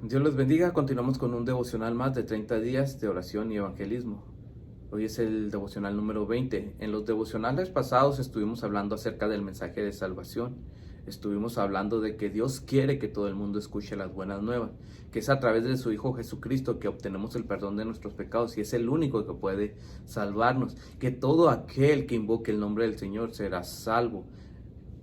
Dios los bendiga. Continuamos con un devocional más de 30 días de oración y evangelismo. Hoy es el devocional número 20. En los devocionales pasados estuvimos hablando acerca del mensaje de salvación. Estuvimos hablando de que Dios quiere que todo el mundo escuche las buenas nuevas, que es a través de su Hijo Jesucristo que obtenemos el perdón de nuestros pecados y es el único que puede salvarnos, que todo aquel que invoque el nombre del Señor será salvo.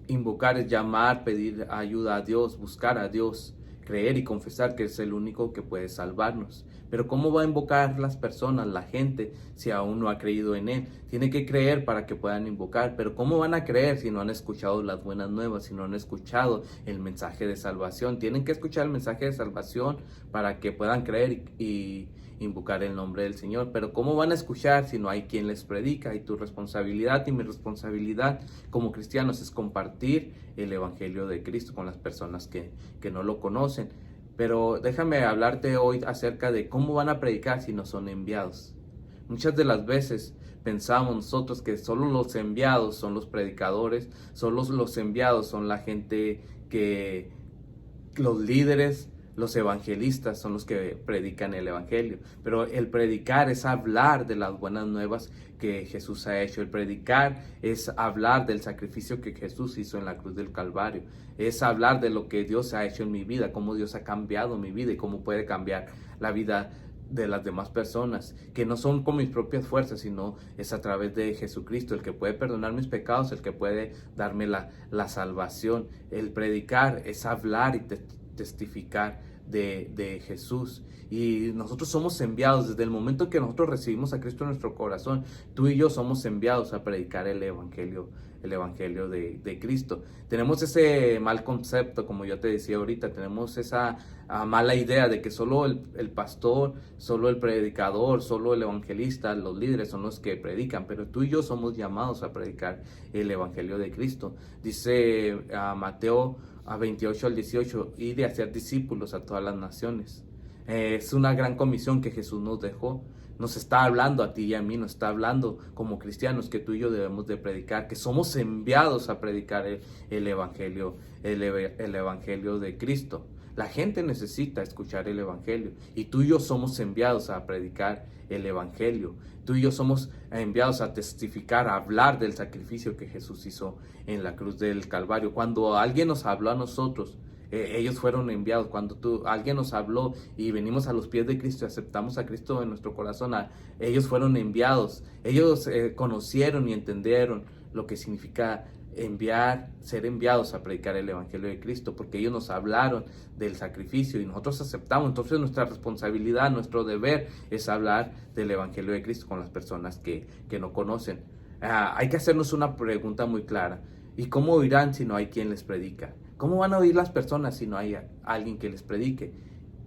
Invocar es llamar, pedir ayuda a Dios, buscar a Dios, creer y confesar que es el único que puede salvarnos. Pero ¿cómo va a invocar las personas, la gente, si aún no ha creído en Él? Tiene que creer para que puedan invocar. Pero ¿cómo van a creer si no han escuchado las buenas nuevas, si no han escuchado el mensaje de salvación? Tienen que escuchar el mensaje de salvación para que puedan creer y invocar el nombre del Señor. Pero ¿cómo van a escuchar si no hay quien les predica? Y tu responsabilidad y mi responsabilidad como cristianos es compartir el Evangelio de Cristo con las personas que no lo conocen. Pero déjame hablarte hoy acerca de cómo van a predicar si no son enviados. Muchas de las veces pensamos nosotros que solo los enviados son los predicadores, solo los enviados son la gente que, los líderes, los evangelistas son los que predican el evangelio. Pero el predicar es hablar de las buenas nuevas que Jesús ha hecho. El predicar es hablar del sacrificio que Jesús hizo en la cruz del Calvario. Es hablar de lo que Dios ha hecho en mi vida, cómo Dios ha cambiado mi vida y cómo puede cambiar la vida de las demás personas, que no son con mis propias fuerzas, sino es a través de Jesucristo, el que puede perdonar mis pecados, el que puede darme la salvación. El predicar es hablar y testificar de Jesús. Y nosotros somos enviados desde el momento que nosotros recibimos a Cristo en nuestro corazón. Tú y yo somos enviados a predicar el Evangelio de Cristo. Tenemos ese mal concepto, como yo te decía ahorita, tenemos esa mala idea de que solo el pastor, solo el predicador, solo el evangelista, los líderes son los que predican, pero tú y yo somos llamados a predicar el Evangelio de Cristo. Dice Mateo 28 al 18, y de hacer discípulos a todas las naciones. Es una gran comisión que Jesús nos dejó. Nos está hablando a ti y a mí, nos está hablando como cristianos que tú y yo debemos de predicar, que somos enviados a predicar el Evangelio, el Evangelio de Cristo. La gente necesita escuchar el Evangelio y tú y yo somos enviados a predicar el Evangelio. Tú y yo somos enviados a testificar, a hablar del sacrificio que Jesús hizo en la cruz del Calvario. Cuando alguien nos habló a nosotros, ellos fueron enviados. Cuando alguien nos habló y venimos a los pies de Cristo y aceptamos a Cristo en nuestro corazón, ellos fueron enviados. Ellos conocieron y entendieron lo que significa enviar, ser enviados a predicar el Evangelio de Cristo, porque ellos nos hablaron del sacrificio y nosotros aceptamos. Entonces nuestra responsabilidad, nuestro deber es hablar del Evangelio de Cristo con las personas que no conocen. Hay que hacernos una pregunta muy clara: ¿y cómo oirán si no hay quien les predica? ¿Cómo van a oír las personas si no hay alguien que les predique?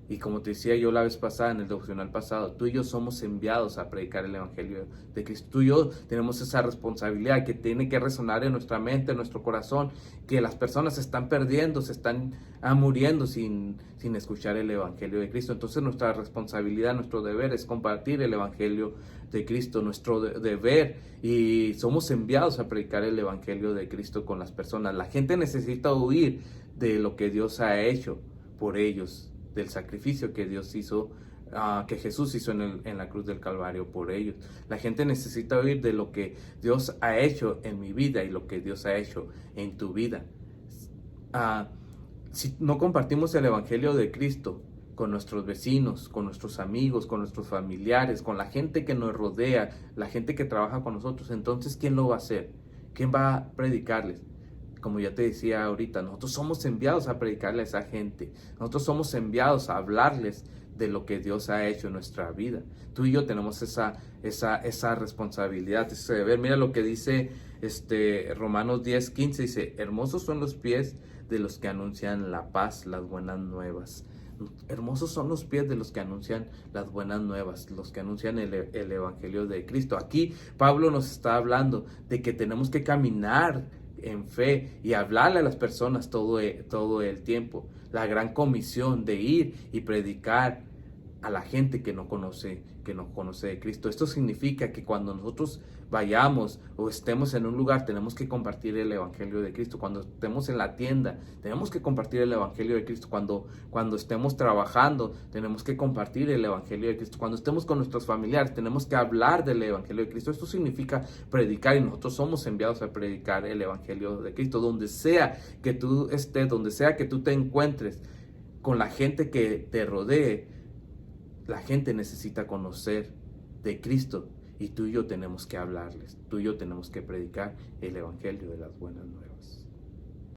Y como te decía yo la vez pasada, en el devocional pasado, tú y yo somos enviados a predicar el Evangelio de Cristo. Tú y yo tenemos esa responsabilidad que tiene que resonar en nuestra mente, en nuestro corazón, que las personas se están perdiendo, se están muriendo sin escuchar el Evangelio de Cristo. Entonces nuestra responsabilidad, nuestro deber es compartir el Evangelio de Cristo, nuestro deber, y somos enviados a predicar el Evangelio de Cristo con las personas. La gente necesita oír de lo que Dios ha hecho por ellos, del sacrificio que Dios hizo, que Jesús hizo en la cruz del Calvario por ellos. La gente necesita oír de lo que Dios ha hecho en mi vida y lo que Dios ha hecho en tu vida. Si no compartimos el Evangelio de Cristo con nuestros vecinos, con nuestros amigos, con nuestros familiares, con la gente que nos rodea, la gente que trabaja con nosotros, entonces ¿quién lo va a hacer? ¿Quién va a predicarles? Como ya te decía ahorita, nosotros somos enviados a predicarle a esa gente. Nosotros somos enviados a hablarles de lo que Dios ha hecho en nuestra vida. Tú y yo tenemos esa responsabilidad, ese deber. Mira lo que dice Romanos 10:15, dice: hermosos son los pies de los que anuncian la paz, las buenas nuevas. Hermosos son los pies de los que anuncian las buenas nuevas, los que anuncian el Evangelio de Cristo. Aquí Pablo nos está hablando de que tenemos que caminar en fe y hablarle a las personas todo el tiempo. La gran comisión de ir y predicar a la gente que no conoce de Cristo. Esto significa que cuando nosotros vayamos o estemos en un lugar, tenemos que compartir el evangelio de Cristo. Cuando estemos en la tienda, tenemos que compartir el evangelio de Cristo. Cuando estemos trabajando, tenemos que compartir el evangelio de Cristo. Cuando estemos con nuestros familiares, tenemos que hablar del evangelio de Cristo. Esto significa predicar, y nosotros somos enviados a predicar el evangelio de Cristo. Donde sea que tú estés, donde sea que tú te encuentres, con la gente que te rodee, la gente necesita conocer de Cristo, y tú y yo tenemos que hablarles, tú y yo tenemos que predicar el evangelio de las buenas nuevas.